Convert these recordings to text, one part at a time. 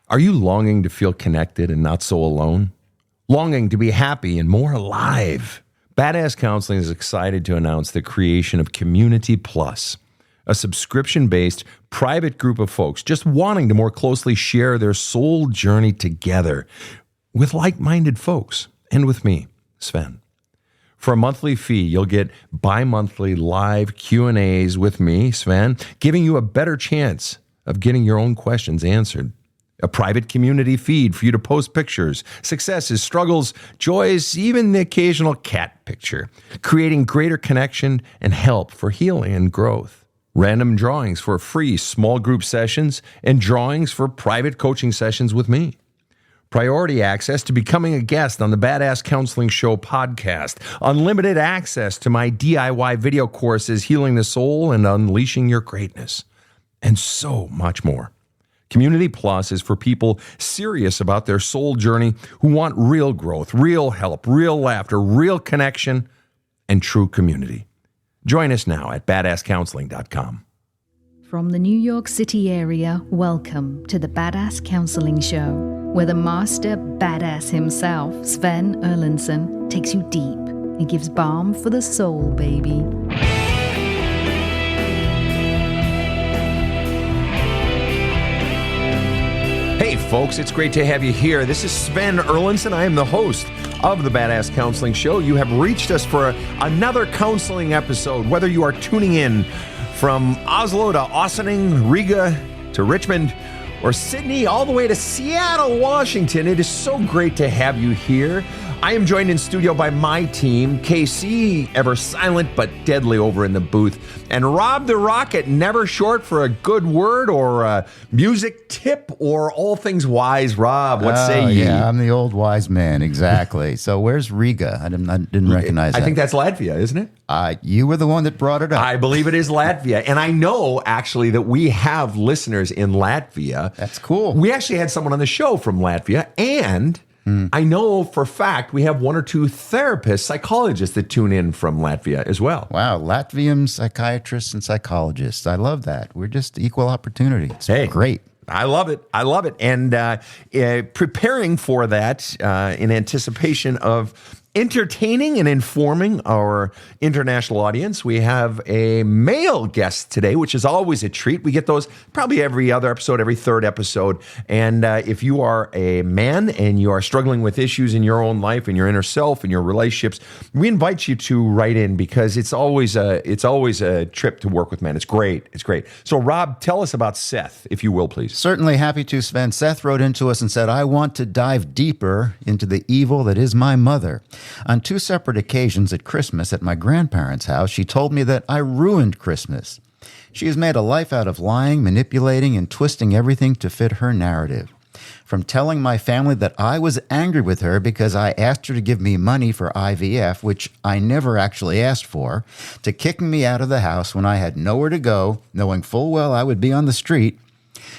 Are you longing to feel connected and not so alone? Longing to be happy and more alive? Badass Counseling is excited to announce the creation of Community Plus, a subscription-based private group of folks just wanting to more closely share their soul journey together with like-minded folks and with me, Sven. For a monthly fee, you'll get bi-monthly live Q&As with me, Sven, giving you a better chance of getting your own questions answered. A private community feed for you to post pictures, successes, struggles, joys, even the occasional cat picture, creating greater connection and help for healing and growth. Random drawings for free small group sessions and drawings for private coaching sessions with me. Priority access to becoming a guest on the Badass Counseling Show podcast. Unlimited access to my DIY video courses, Healing the Soul and Unleashing Your Greatness. And so much more. Community Plus is for people serious about their soul journey who want real growth, real help, real laughter, real connection, and true community. Join us now at badasscounseling.com. From the New York City area, welcome to the Badass Counseling Show, where the master badass himself, Sven Erlandson, takes you deep and gives balm for the soul, baby. Hey folks, it's great to have you here. This is Sven Erlandson. I am the host of the Badass Counseling Show. You have reached us for another counseling episode, whether you are tuning in from Oslo to Ossining, Riga to Richmond, or Sydney, all the way to Seattle, Washington. It is so great to have you here. I am joined in studio by my team, KC, ever silent but deadly over in the booth, and Rob the Rocket, never short for a good word or a music tip or all things wise. Rob, what say ye? Yeah, I'm the old wise man, exactly. So where's Riga? I didn't recognize that. I think that's Latvia, isn't it? You were the one that brought it up. I believe it is Latvia. And I know, actually, that we have listeners in Latvia. That's cool. We actually had someone on the show from Latvia, and I know for a fact we have one or two therapists, psychologists that tune in from Latvia as well. Wow, Latvian psychiatrists and psychologists. I love that. We're just equal opportunity. It's great. I love it. I love it. And preparing for that in anticipation of entertaining and informing our international audience, we have a male guest today, which is always a treat. We get those probably every other episode, every third episode. And if you are a man and you are struggling with issues in your own life and your inner self and your relationships, we invite you to write in because it's always a trip to work with men. It's great. It's great. So Rob, tell us about Seth, if you will, please. Certainly happy to, Sven. Seth wrote into us and said, I want to dive deeper into the evil that is my mother. On two separate occasions at Christmas at my grandparents' house, she told me that I ruined Christmas. She has made a life out of lying, manipulating, and twisting everything to fit her narrative. From telling my family that I was angry with her because I asked her to give me money for IVF, which I never actually asked for, to kicking me out of the house when I had nowhere to go, knowing full well I would be on the street,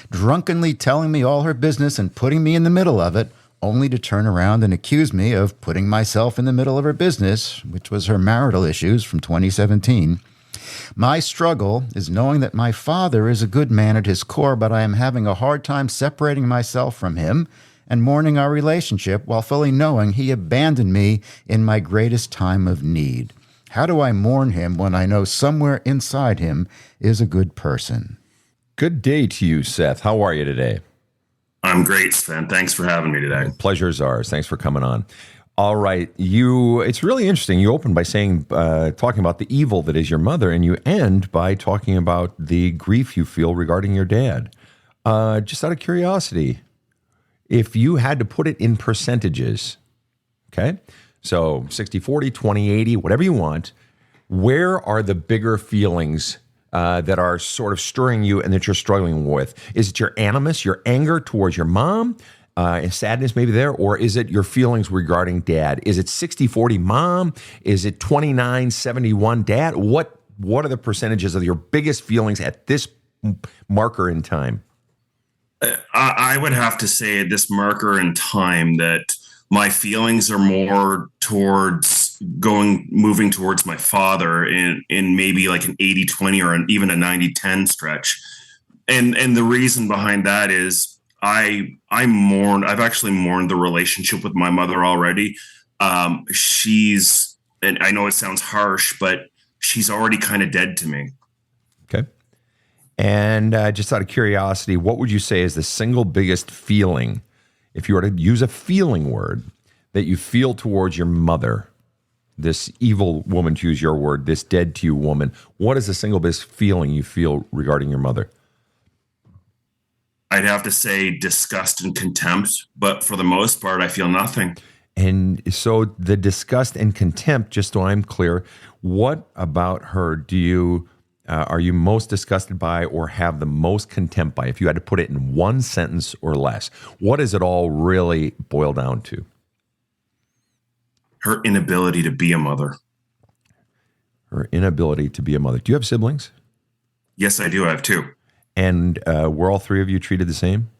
drunkenly telling me all her business and putting me in the middle of it, only to turn around and accuse me of putting myself in the middle of her business, which was her marital issues from 2017. My struggle is knowing that my father is a good man at his core, but I am having a hard time separating myself from him and mourning our relationship while fully knowing he abandoned me in my greatest time of need. How do I mourn him when I know somewhere inside him is a good person? Good day to you, Seth. How are you today? I'm great, Sven. Thanks for having me today. Pleasure's ours. Thanks for coming on. All right. It's really interesting. You open by saying, talking about the evil that is your mother, and you end by talking about the grief you feel regarding your dad. Just out of curiosity, if you had to put it in percentages, okay? So 60-40, 20-80, whatever you want, where are the bigger feelings that are sort of stirring you and that you're struggling with? Is it your animus, your anger towards your mom, and sadness maybe there, or is it your feelings regarding dad? Is it 60-40 mom? Is it 29-71 dad? What are the percentages of your biggest feelings at this marker in time? I would have to say at this marker in time that my feelings are more towards moving towards my father in maybe like an 80-20 or even a 90-10 stretch. And the reason behind that is I've actually mourned the relationship with my mother already. And I know it sounds harsh, but she's already kind of dead to me. Okay. And just out of curiosity, what would you say is the single biggest feeling, if you were to use a feeling word, that you feel towards your mother, this evil woman, to use your word, this dead to you woman? What is the single biggest feeling you feel regarding your mother? I'd have to say disgust and contempt, but for the most part, I feel nothing. And so the disgust and contempt, just so I'm clear, what about her do you are you most disgusted by or have the most contempt by? If you had to put it in one sentence or less, what does it all really boil down to? Her inability to be a mother. Her inability to be a mother. Do you have siblings? Yes, I do. I have two. And were all three of you treated the same?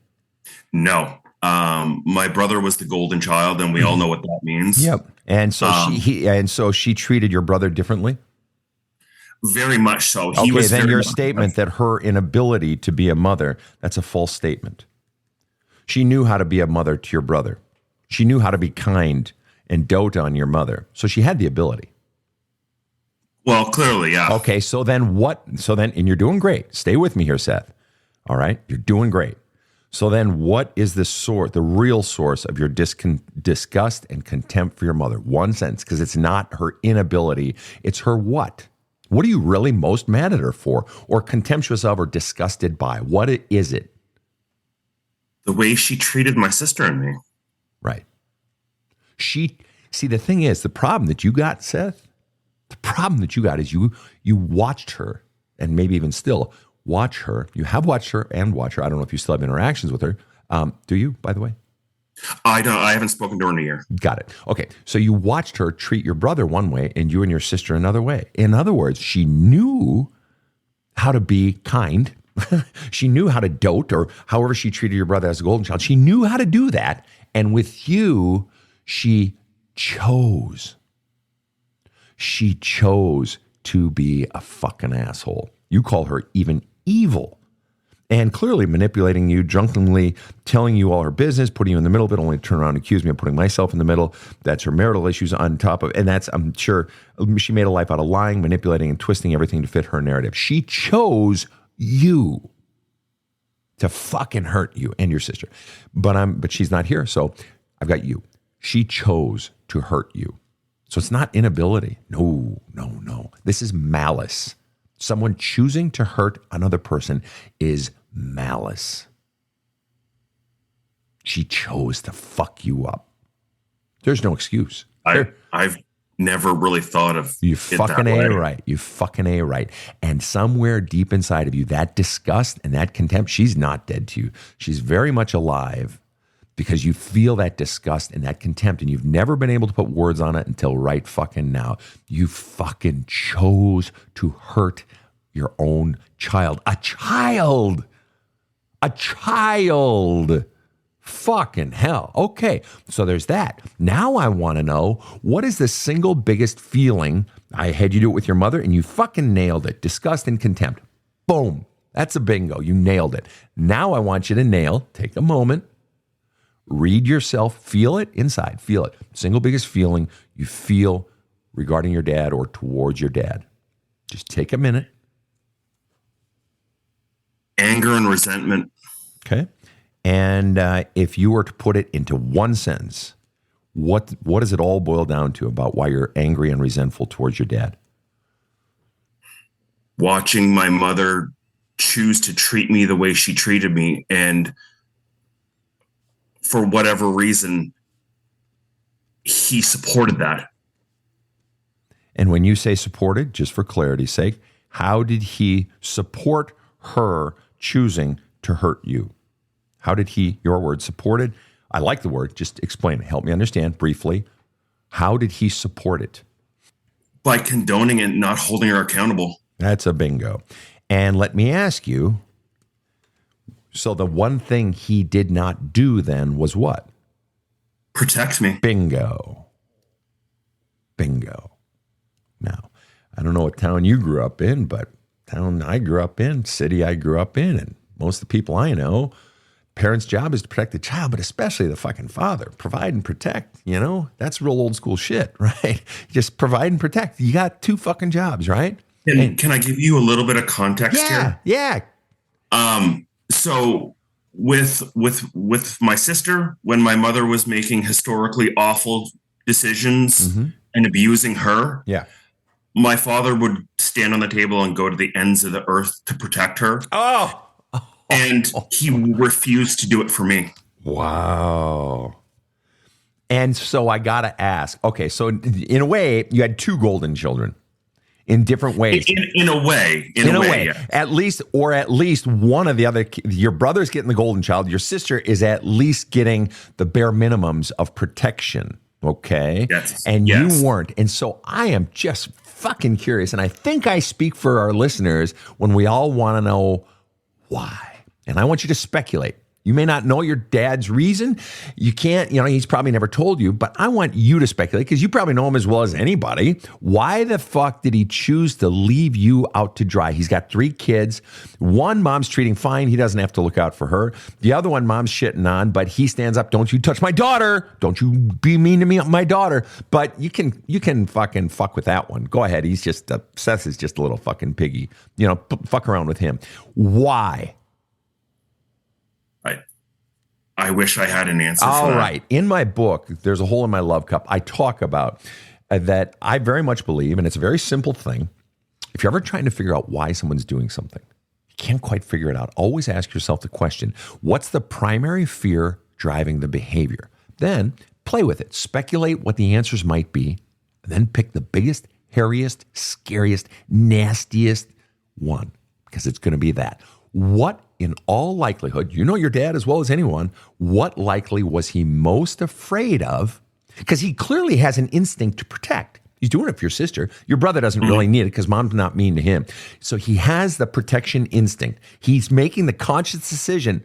No. My brother was the golden child, and we all know what that means. Yep. And so she treated your brother differently? Very much so. Then your statement that her inability to be a mother, that's a false statement. She knew how to be a mother to your brother. She knew how to be kind and dote on your mother. So she had the ability. Well, clearly, yeah. Okay, so then and you're doing great. Stay with me here, Seth. All right? You're doing great. So then what is the real source of your disgust and contempt for your mother? One sentence, because it's not her inability. It's her what? What are you really most mad at her for, or contemptuous of, or disgusted by? What is it? The way she treated my sister and me. Right. The thing is, the problem that you got, Seth, is you watched her, and maybe even still watch her. You have watched her and watch her. I don't know if you still have interactions with her. Do you, by the way? I don't. I haven't spoken to her in a year. Got it. Okay. So you watched her treat your brother one way and you and your sister another way. In other words, she knew how to be kind. She knew how to dote, or however she treated your brother as a golden child. She knew how to do that. And with you, she chose. She chose to be a fucking asshole. You call her even evil. And clearly manipulating you, drunkenly telling you all her business, putting you in the middle of it, only to turn around and accuse me of putting myself in the middle. That's her marital issues on top of, and that's, I'm sure, she made a life out of lying, manipulating, and twisting everything to fit her narrative. She chose you to fucking hurt you and your sister. But she's not here, so I've got you. She chose to hurt you. So it's not inability. No. This is malice. Someone choosing to hurt another person is malice. She chose to fuck you up. There's no excuse. I've never really thought of you fucking A right. You fucking A right. And somewhere deep inside of you, that disgust and that contempt, she's not dead to you. She's very much alive because you feel that disgust and that contempt, and you've never been able to put words on it until right fucking now. You fucking chose to hurt your own child. A child. Fucking hell. Okay, so there's that. Now I want to know, what is the single biggest feeling? I had you do it with your mother, and you fucking nailed it. Disgust and contempt. Boom. That's a bingo. You nailed it. Now I want you to take a moment, read yourself, feel it inside, feel it. Single biggest feeling you feel regarding your dad or towards your dad. Just take a minute. Anger and resentment. Okay. And if you were to put it into one sentence, what does it all boil down to about why you're angry and resentful towards your dad? Watching my mother choose to treat me the way she treated me, and for whatever reason, he supported that. And when you say supported, just for clarity's sake, how did he support her choosing to hurt you? How did he, your word, supported? I like the word. Just explain it. Help me understand briefly. How did he support it? By condoning and not holding her accountable. That's a bingo. And let me ask you, so the one thing he did not do then was what? Protect me. Bingo. Now, I don't know what town you grew up in, but town I grew up in, city I grew up in, and most of the people I know, Parents' job is to protect the child, but especially the fucking father. Provide and protect, That's real old school shit, right? Just provide and protect. You got two fucking jobs, right? Can I give you a little bit of context here? Yeah. So with my sister, when my mother was making historically awful decisions and abusing her, my father would stand on the table and go to the ends of the earth to protect her. And he refused to do it for me. Wow. And so I got to ask, okay, so in a way, you had two golden children in different ways. In a way. Yeah. At least one of the other, your brother's getting the golden child. Your sister is at least getting the bare minimums of protection. Okay. Yes. And you weren't. And so I am just fucking curious. And I think I speak for our listeners when we all want to know why. And I want you to speculate. You may not know your dad's reason. You can't, he's probably never told you, but I want you to speculate because you probably know him as well as anybody. Why the fuck did he choose to leave you out to dry? He's got 3 kids. One, mom's treating fine. He doesn't have to look out for her. The other one, mom's shitting on, but he stands up. Don't you touch my daughter. Don't you be mean to me, my daughter. But you can fucking fuck with that one. Go ahead. He's just, Seth is just a little fucking piggy. Fuck around with him. Why? I wish I had an answer for that. All right. In my book, There's a Hole in My Love Cup, I talk about that I very much believe, and it's a very simple thing. If you're ever trying to figure out why someone's doing something, you can't quite figure it out. Always ask yourself the question, what's the primary fear driving the behavior? Then play with it. Speculate what the answers might be, and then pick the biggest, hairiest, scariest, nastiest one, because it's going to be that. What, in all likelihood, you know your dad as well as anyone, what likely was he most afraid of? Because he clearly has an instinct to protect. He's doing it for your sister. Your brother doesn't really need it because mom's not mean to him. So he has the protection instinct. He's making the conscious decision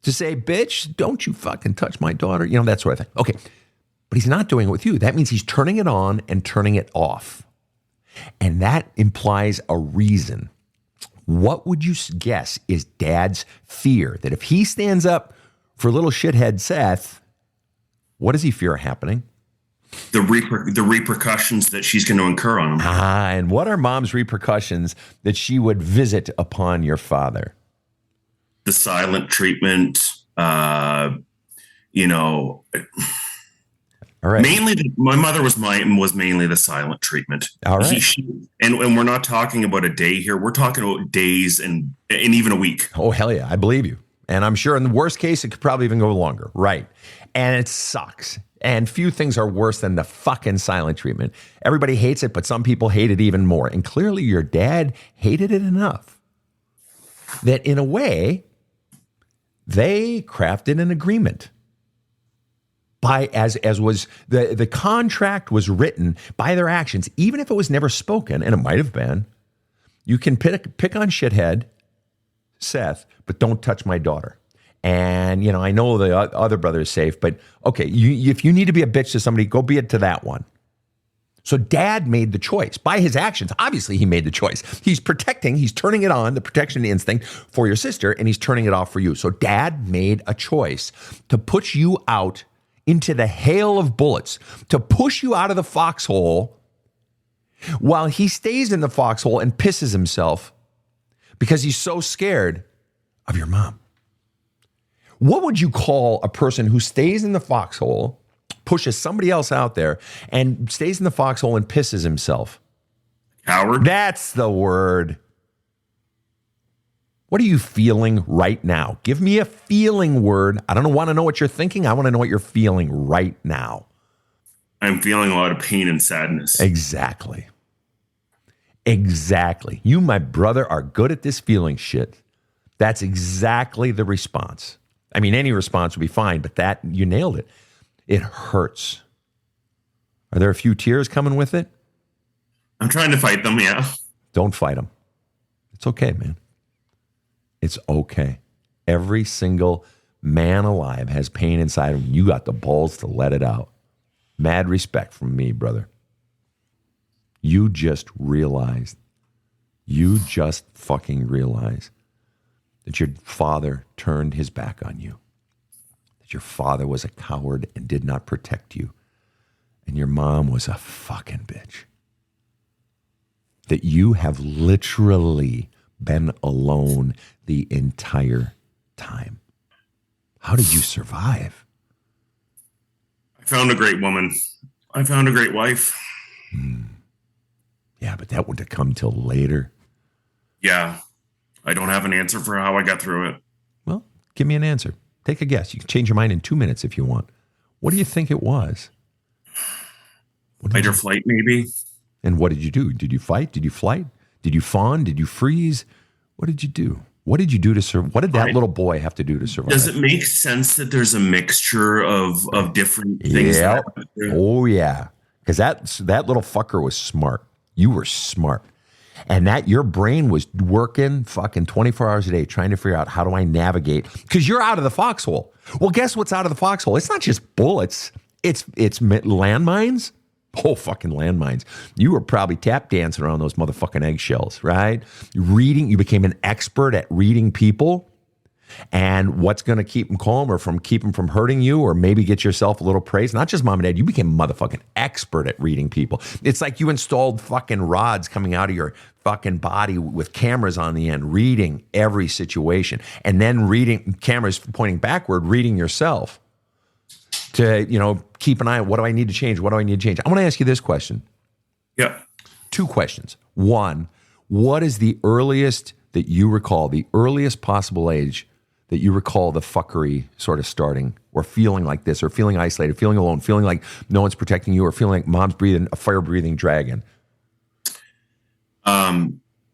to say, bitch, don't you fucking touch my daughter. That sort of thing. Okay. But he's not doing it with you. That means he's turning it on and turning it off. And that implies a reason. What would you guess is dad's fear? That if he stands up for little shithead Seth, what does he fear happening? The repercussions that she's going to incur on him. And what are mom's repercussions that she would visit upon your father? The silent treatment, All right. Mainly, my mother was mainly the silent treatment. All right. And we're not talking about a day here. We're talking about days and even a week. Oh, hell yeah. I believe you. And I'm sure in the worst case, it could probably even go longer. Right. And it sucks. And few things are worse than the fucking silent treatment. Everybody hates it, but some people hate it even more. And clearly your dad hated it enough that in a way, they crafted an agreement. As was the contract was written by their actions, even if it was never spoken, and it might have been. You can pick on shithead Seth, but don't touch my daughter. And I know the other brother is safe, but okay, if you need to be a bitch to somebody, go be it to that one. So dad made the choice by his actions. Obviously, he made the choice. He's protecting, he's turning it on, the protection instinct for your sister, and he's turning it off for you. So dad made a choice to put you out into the hail of bullets, to push you out of the foxhole while he stays in the foxhole and pisses himself because he's so scared of your mom. What would you call a person who stays in the foxhole, pushes somebody else out there, and stays in the foxhole and pisses himself? Coward. That's the word. What are you feeling right now? Give me a feeling word. I don't want to know what you're thinking. I want to know what you're feeling right now. I'm feeling a lot of pain and sadness. Exactly. You, my brother, are good at this feeling shit. That's exactly the response. I mean, any response would be fine, but that, you nailed it. It hurts. Are there a few tears coming with it? I'm trying to fight them, yeah. Don't fight them. It's okay, man. It's okay. Every single man alive has pain inside him. You got the balls to let it out. Mad respect from me, brother. You just fucking realized that your father turned his back on you. Your father was a coward and did not protect you. And your mom was a fucking bitch. That you have literally been alone the entire time. How did you survive? I found a great woman. I found a great wife. Yeah, but that wouldn't have come till later. Yeah. I don't have an answer for how I got through it. Well, give me an answer. Take a guess. You can change your mind in 2 minutes if you want. What do you think it was? Fight or flight, maybe. And what did you do? Did you fight? Did you flight? Did you fawn? Did you freeze? What did you do? What did you do to survive? What did that little boy have to do to survive? Does it make sense that there's a mixture of different things? Yeah. Oh, yeah. Because that little fucker was smart. You were smart. And that your brain was working fucking 24 hours a day trying to figure out how do I navigate? Because you're out of the foxhole. Well, guess what's out of the foxhole? It's not just bullets. It's landmines. Oh, fucking landmines. You were probably tap dancing around those motherfucking eggshells, right? You became an expert at reading people and what's going to keep them calm or keep them from hurting you or maybe get yourself a little praise. Not just mom and dad. You became a motherfucking expert at reading people. It's like you installed fucking rods coming out of your fucking body with cameras on the end, reading every situation and then reading cameras pointing backward, reading yourself. To, keep an eye on what do I need to change? What do I need to change? I want to ask you this question. Yeah. 2 questions. 1, what is the earliest that you recall, the earliest possible age that you recall the fuckery sort of starting or feeling like this or feeling isolated, feeling alone, feeling like no one's protecting you or feeling like mom's breathing a fire-breathing dragon?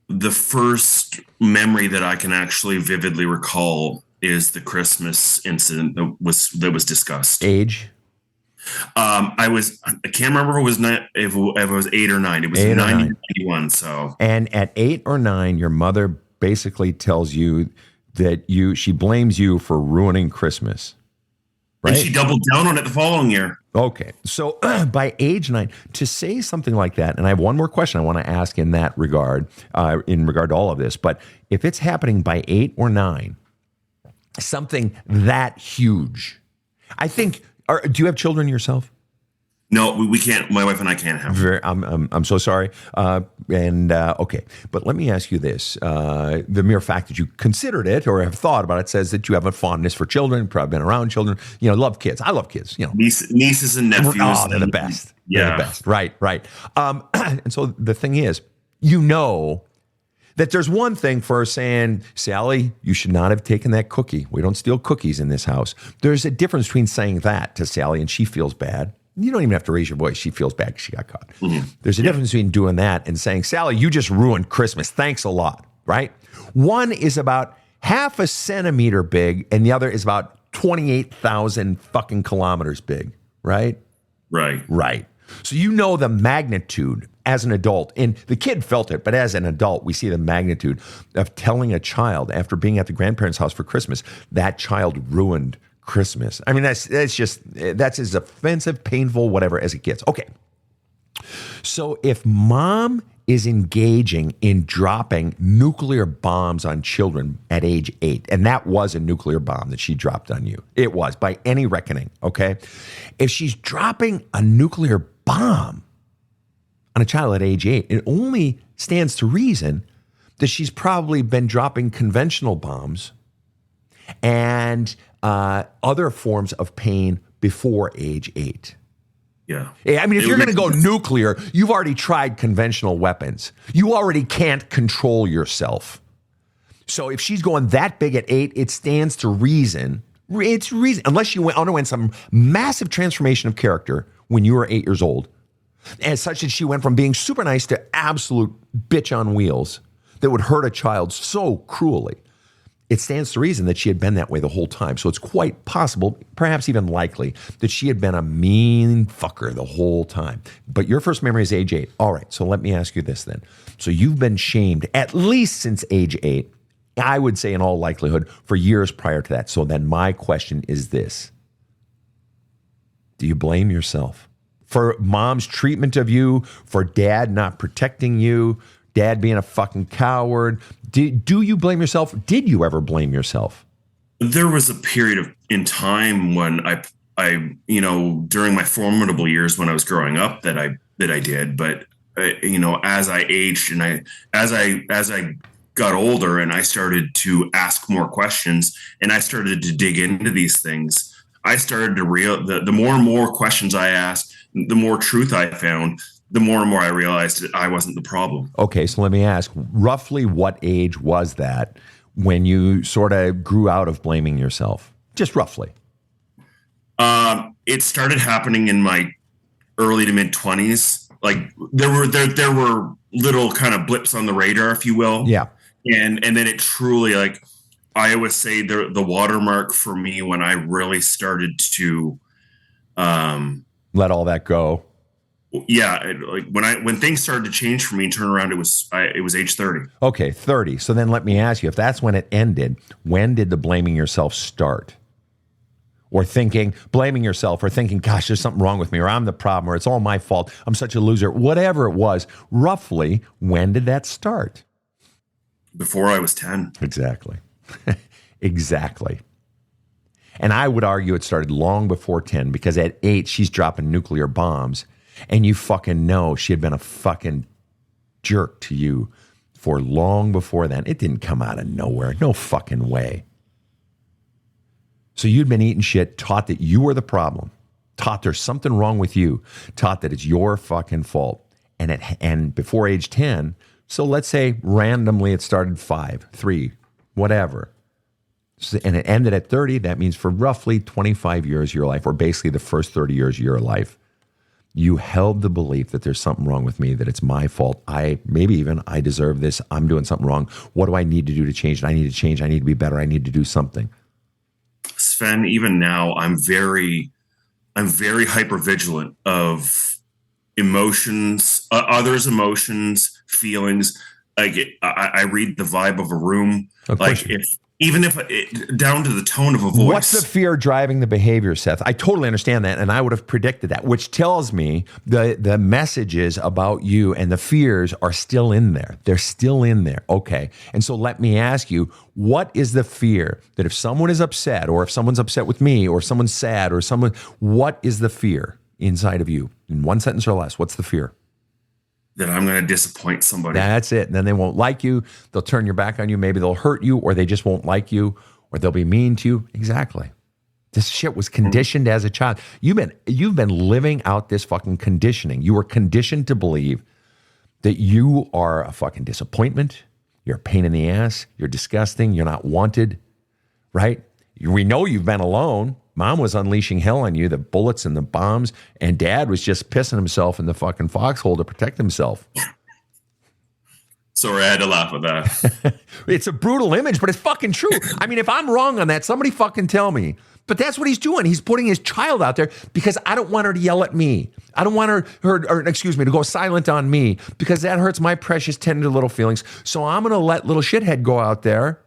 The first memory that I can actually vividly recall is the Christmas incident that was discussed. Age? I can't remember if it was 8 or 9. It was 1991. So, and at 8 or 9, your mother basically tells you that she blames you for ruining Christmas. Right? And she doubled down on it the following year. Okay. So by age 9, to say something like that, and I have one more question I want to ask in that regard, in regard to all of this, but if it's happening by 8 or 9, something that huge, I think, do you have children yourself? No, we can't. My wife and I can't have. I'm so sorry. Okay, but let me ask you this: the mere fact that you considered it or have thought about it says that you have a fondness for children, probably been around children. Love kids. I love kids. Nieces and nephews. Oh, they're the best. Yeah, they're the best. Right. And so the thing is, that there's one thing for saying, Sally, you should not have taken that cookie. We don't steal cookies in this house. There's a difference between saying that to Sally and she feels bad. You don't even have to raise your voice. She feels bad because she got caught. Mm-hmm. There's a difference between doing that and saying, Sally, you just ruined Christmas. Thanks a lot, right? One is about half a centimeter big and the other is about 28,000 fucking kilometers big, right? Right. So the magnitude as an adult, and the kid felt it, but as an adult, we see the magnitude of telling a child after being at the grandparents' house for Christmas, that child ruined Christmas. I mean, that's as offensive, painful, whatever as it gets. Okay. So if mom is engaging in dropping nuclear bombs on children at age 8, and that was a nuclear bomb that she dropped on you. It was, by any reckoning, okay? If she's dropping a nuclear bomb on a child at age 8, it only stands to reason that she's probably been dropping conventional bombs and other forms of pain before age 8. Yeah. I mean, if you're going to go nuclear, you've already tried conventional weapons. You already can't control yourself. So if she's going that big at 8, it stands to reason. It's reason, unless you underwent some massive transformation of character when you were 8 years old, as such that she went from being super nice to absolute bitch on wheels that would hurt a child so cruelly. It stands to reason that she had been that way the whole time. So it's quite possible, perhaps even likely, that she had been a mean fucker the whole time. But your first memory is age 8. All right, so let me ask you this then. So you've been shamed at least since age 8, I would say in all likelihood, for years prior to that. So then my question is this. Do you blame yourself for mom's treatment of you, for dad not protecting you, dad being a fucking coward? Do you blame yourself? Did you ever blame yourself? There was a period in time when during my formidable years when I was growing up that I did, but as I aged and as I got older and I started to ask more questions and I started to dig into these things, I started to the more and more questions I asked, the more truth I found, the more and more I realized that I wasn't the problem. Okay, so let me ask, roughly what age was that when you sort of grew out of blaming yourself? Just roughly. It started happening in my early to mid 20s. Like there were little kind of blips on the radar, if you will. Yeah. And then it truly, like I always say, the watermark for me when I really started to let all that go. Yeah, like when things started to change for me and turn around, it was age 30. Okay, 30. So then let me ask you, if that's when it ended, when did the blaming yourself start? Or blaming yourself or thinking, gosh, there's something wrong with me, or I'm the problem, or it's all my fault, I'm such a loser, whatever it was, roughly, when did that start? Before I was 10. Exactly. Exactly. And I would argue it started long before 10, because at 8, she's dropping nuclear bombs, and you fucking know she had been a fucking jerk to you for long before then. It didn't come out of nowhere. No fucking way. So you'd been eating shit, taught that you were the problem, taught there's something wrong with you, taught that it's your fucking fault. And before age 10, so let's say randomly it started 5, 3, whatever. So, and it ended at 30. That means for roughly 25 years of your life, or basically the first 30 years of your life, you held the belief that there's something wrong with me, that it's my fault. I deserve this. I'm doing something wrong. What do I need to do to change it? I need to change. I need to be better. I need to do something. Sven, even now, I'm very hypervigilant of emotions, others' emotions, feelings. Like I read the down to the tone of a voice. What's the fear driving the behavior, Seth? I totally understand that, and I would have predicted that, which tells me the messages about you and the fears are still in there. They're still in there. Okay. And so let me ask you, what is the fear that if someone is upset, or if someone's upset with me, or someone's sad, or what is the fear inside of you? In one sentence or less, what's the fear? That I'm going to disappoint somebody. That's it. And then they won't like you. They'll turn your back on you. Maybe they'll hurt you, or they just won't like you, or they'll be mean to you. Exactly. This shit was conditioned as a child. You've been living out this fucking conditioning. You were conditioned to believe that you are a fucking disappointment. You're a pain in the ass. You're disgusting. You're not wanted, right? We know you've been alone. Mom was unleashing hell on you, the bullets and the bombs, and Dad was just pissing himself in the fucking foxhole to protect himself. Sorry, I had to laugh at that. It's a brutal image, but it's fucking true. I mean, if I'm wrong on that, somebody fucking tell me. But that's what he's doing. He's putting his child out there because I don't want her to yell at me. I don't want to go silent on me, because that hurts my precious, tender little feelings. So I'm going to let little shithead go out there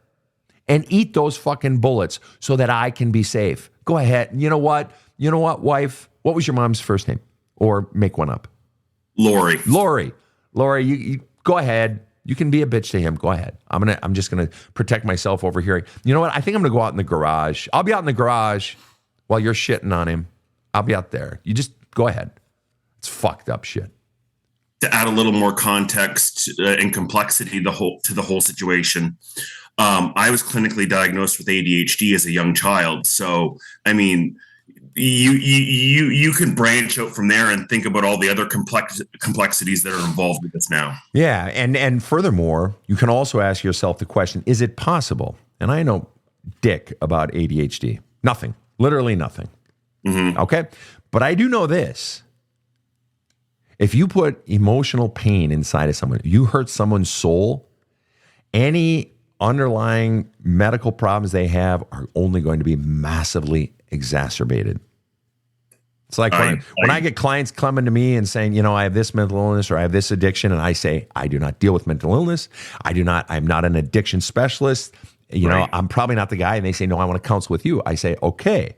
and eat those fucking bullets so that I can be safe. Go ahead. You know what, wife? What was your mom's first name? Or make one up. Lori, you go ahead. You can be a bitch to him. Go ahead. I'm just gonna protect myself over here. You know what? I think I'm gonna go out in the garage. I'll be out in the garage while you're shitting on him. I'll be out there. You just go ahead. It's fucked up shit. To add a little more context and complexity to the whole situation, I was clinically diagnosed with ADHD as a young child. So, I mean, you can branch out from there and think about all the other complexities that are involved with this now. Yeah, and furthermore, you can also ask yourself the question, is it possible? And I know dick about ADHD. Nothing. Literally nothing. Mm-hmm. Okay? But I do know this. If you put emotional pain inside of someone, you hurt someone's soul, any underlying medical problems they have are only going to be massively exacerbated. It's like when I get clients coming to me and saying, I have this mental illness or I have this addiction, and I say, I do not deal with mental illness. I'm not an addiction specialist. I'm probably not the guy. And they say, no, I want to counsel with you. I say, okay,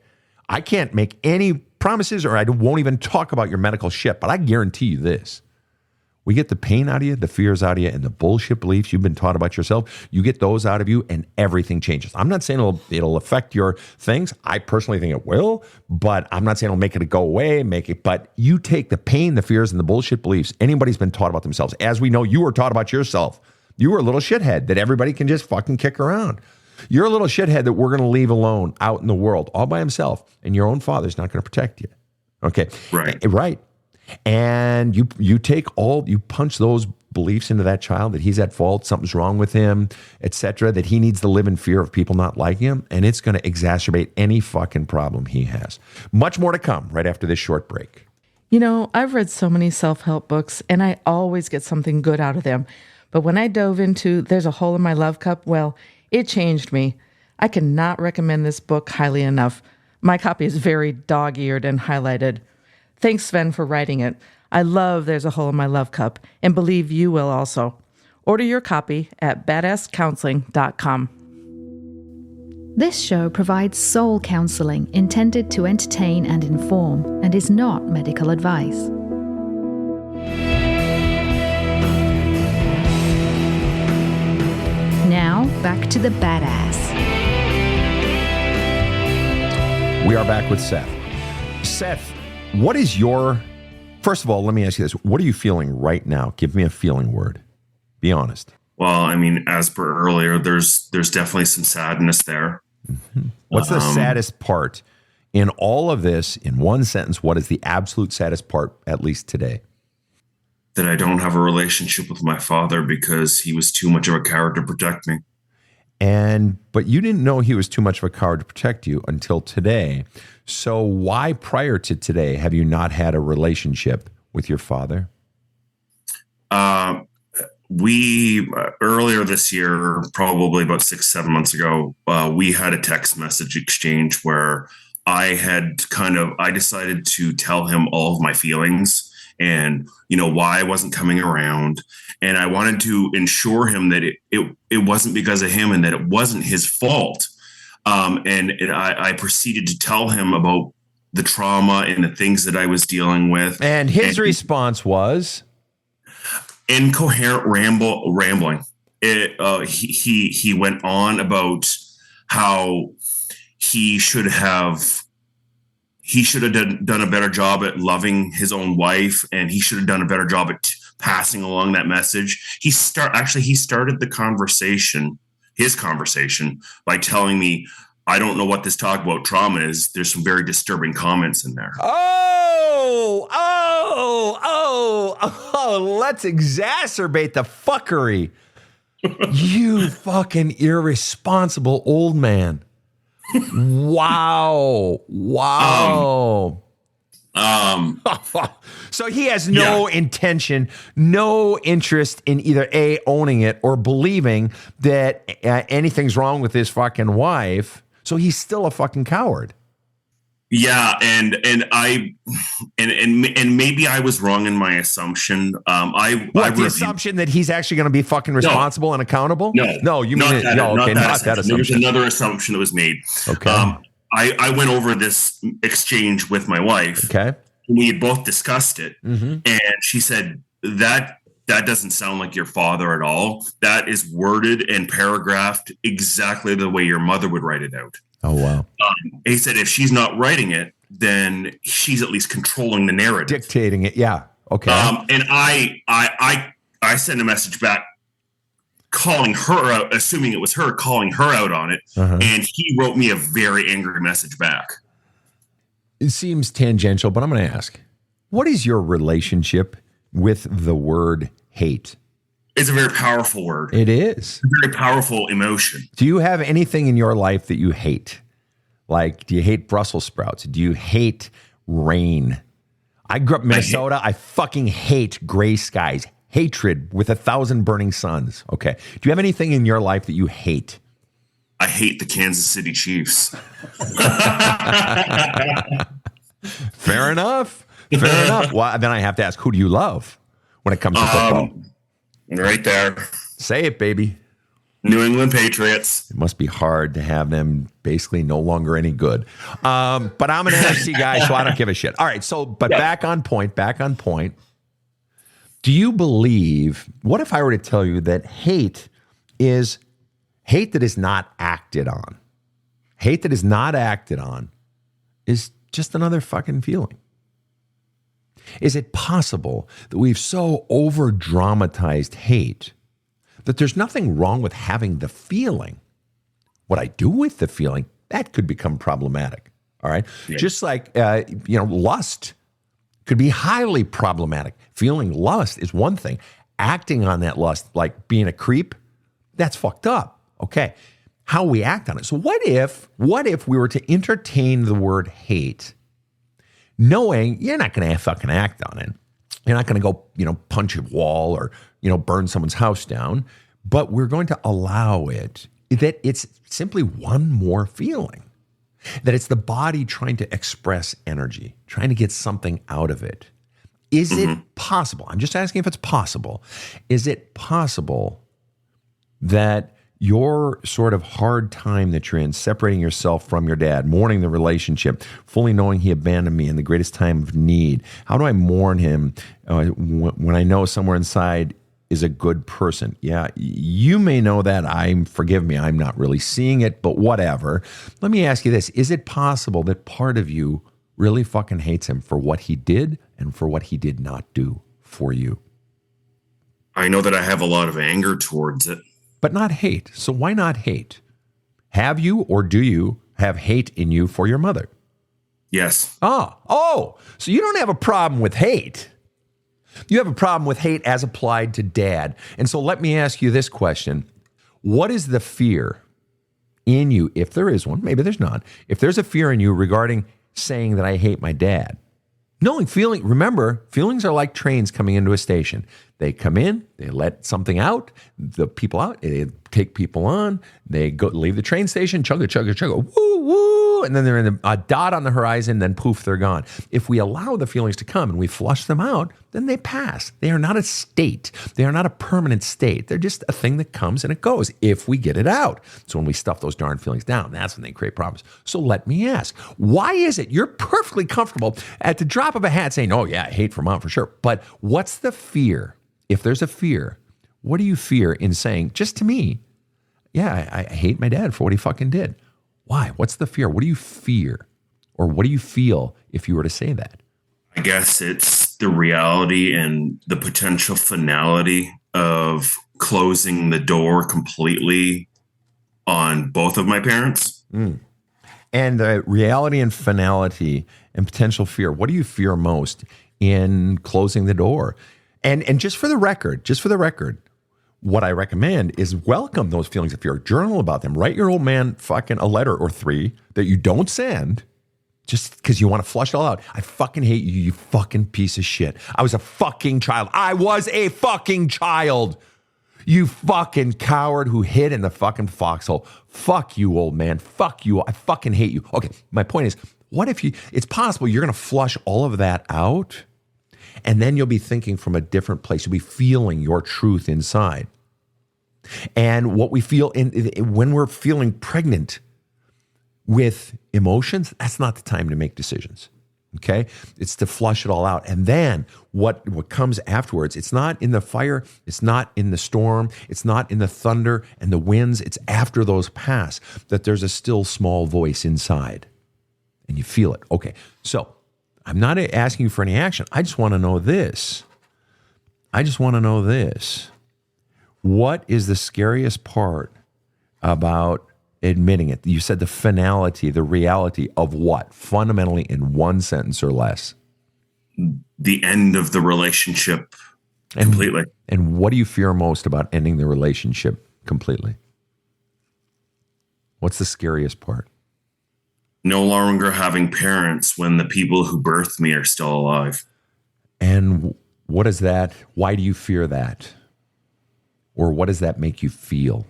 I can't make any promises, or I won't even talk about your medical shit, but I guarantee you this. We get the pain out of you, the fears out of you, and the bullshit beliefs you've been taught about yourself. You get those out of you, and everything changes. I'm not saying it'll affect your things. I personally think it will, but I'm not saying it'll make it go away, but you take the pain, the fears, and the bullshit beliefs anybody's been taught about themselves. As we know, you were taught about yourself. You were a little shithead that everybody can just fucking kick around. You're a little shithead that we're going to leave alone out in the world all by himself, and your own father's not going to protect you. Okay. Right. And you punch those beliefs into that child that he's at fault, something's wrong with him, etc., that he needs to live in fear of people not liking him, and it's going to exacerbate any fucking problem he has. Much more to come right after this short break. You know, I've read so many self-help books, and I always get something good out of them. But when I dove into There's a Hole in My Love Cup, well, it changed me. I cannot recommend this book highly enough. My copy is very dog-eared and highlighted. Thanks, Sven, for writing it. I love There's a Hole in My Love Cup, and believe you will also. Order your copy at badasscounseling.com. This show provides soul counseling intended to entertain and inform and is not medical advice. Now, back to the badass. We are back with Seth. Seth, what is first of all, let me ask you this. What are you feeling right now? Give me a feeling word. Be honest. Well, I mean, as per earlier, there's definitely some sadness there. Mm-hmm. What's the saddest part in all of this? In one sentence, what is the absolute saddest part, at least today? That I don't have a relationship with my father because he was too much of a coward to protect me. But you didn't know he was too much of a coward to protect you until today. So why prior to today have you not had a relationship with your father? We earlier this year, probably about 6-7 months ago, we had a text message exchange where I decided to tell him all of my feelings and, why I wasn't coming around. And I wanted to ensure him that it wasn't because of him and that it wasn't his fault. I proceeded to tell him about the trauma and the things that I was dealing with. And his response was? Incoherent rambling. He went on about how he should have done a better job at loving his own wife, and he should have done a better job at passing along that message. He started his conversation by telling me, I don't know what this talk about trauma is. There's some very disturbing comments in there. Let's exacerbate the fuckery. You fucking irresponsible old man. Wow. So he has no intention, no interest in either A, owning it, or believing that anything's wrong with his fucking wife. So he's still a fucking coward. Yeah, and maybe I was wrong in my assumption. The assumption that he's actually going to be fucking responsible and accountable? No, you mean not that assumption. There's another assumption that was made. Okay. I went over this exchange with my wife. Okay. We had both discussed it, mm-hmm. and she said that doesn't sound like your father at all. That is worded and paragraphed exactly the way your mother would write it out. Oh, wow. He said if she's not writing it, then she's at least controlling the narrative. Dictating it, yeah. Okay. And I sent a message back calling her out, assuming it was her, calling her out on it. Uh-huh. And he wrote me a very angry message back. It seems tangential, but I'm going to ask, what is your relationship with the word hate? It's a very powerful word. It is. A very powerful emotion. Do you have anything in your life that you hate? Like, do you hate Brussels sprouts? Do you hate rain? I grew up in Minnesota. I fucking hate gray skies. Hatred with 1,000 burning suns. Okay. Do you have anything in your life that you hate? I hate the Kansas City Chiefs. Fair enough. Fair enough. Well, then I have to ask, who do you love when it comes to football? Right there. Say it, baby. New England Patriots. It must be hard to have them basically no longer any good. But I'm an NFC guy, so I don't give a shit. All right. So, but back on point. Do you believe, what if I were to tell you that hate that is not acted on? Hate that is not acted on is just another fucking feeling. Is it possible that we've so over dramatized hate that there's nothing wrong with having the feeling? What I do with the feeling, that could become problematic. All right. Yeah. Just like, lust could be highly problematic. Feeling lust is one thing. Acting on that lust, like being a creep, that's fucked up. Okay. How we act on it. So what if we were to entertain the word hate, knowing you're not going to fucking act on it. You're not going to go, punch a wall or, burn someone's house down, but we're going to allow it, that it's simply one more feeling, that it's the body trying to express energy, trying to get something out of it. Is it possible? I'm just asking if it's possible. Is it possible that your sort of hard time that you're in, separating yourself from your dad, mourning the relationship, fully knowing he abandoned me in the greatest time of need? How do I mourn him when I know somewhere inside is a good person? Yeah, you may know that. Forgive me, I'm not really seeing it, but whatever. Let me ask you this. Is it possible that part of you really fucking hates him for what he did and for what he did not do for you? I know that I have a lot of anger towards it. But not hate. So why not hate? Have you or do you have hate in you for your mother? Yes. Oh, so you don't have a problem with hate. You have a problem with hate as applied to dad. And so let me ask you this question. What is the fear in you, if there is one, maybe there's not, if there's a fear in you regarding saying that I hate my dad? Remember, feelings are like trains coming into a station. They come in, they let something out, the people out, they take people on, they go leave the train station, chugga, chugga, chugga, woo, woo, and then they're in a dot on the horizon, then poof, they're gone. If we allow the feelings to come and we flush them out, then they pass. They are not a state. They are not a permanent state. They're just a thing that comes and it goes if we get it out. So when we stuff those darn feelings down, that's when they create problems. So let me ask, why is it you're perfectly comfortable at the drop of a hat saying, oh yeah, I hate for mom for sure. But what's the fear? If there's a fear, what do you fear in saying, just to me, yeah, I hate my dad for what he fucking did? Why? What's the fear? What do you fear? Or what do you feel if you were to say that? I guess it's the reality and the potential finality of closing the door completely on both of my parents. And the reality and finality and potential fear, what do you fear most in closing the door? And just for the record, what I recommend is welcome those feelings of fear. Journal about them. Write your old man fucking a letter or 3 that you don't send just because you want to flush it all out. I fucking hate you, you fucking piece of shit. I was a fucking child. You fucking coward who hid in the fucking foxhole. Fuck you, old man. Fuck you. I fucking hate you. Okay, my point is, what if it's possible you're going to flush all of that out? And then you'll be thinking from a different place. You'll be feeling your truth inside. And what we feel when we're feeling pregnant with emotions, that's not the time to make decisions. Okay? It's to flush it all out. And then what comes afterwards, it's not in the fire, it's not in the storm, it's not in the thunder and the winds, it's after those pass that there's a still small voice inside. And you feel it. Okay. So I'm not asking you for any action. I just want to know this. What is the scariest part about admitting it? You said the finality, the reality of what? Fundamentally in one sentence or less. The end of the relationship completely. And what do you fear most about ending the relationship completely? What's the scariest part? No longer having parents when the people who birthed me are still alive. And what is that? Why do you fear that? Or what does that make you feel?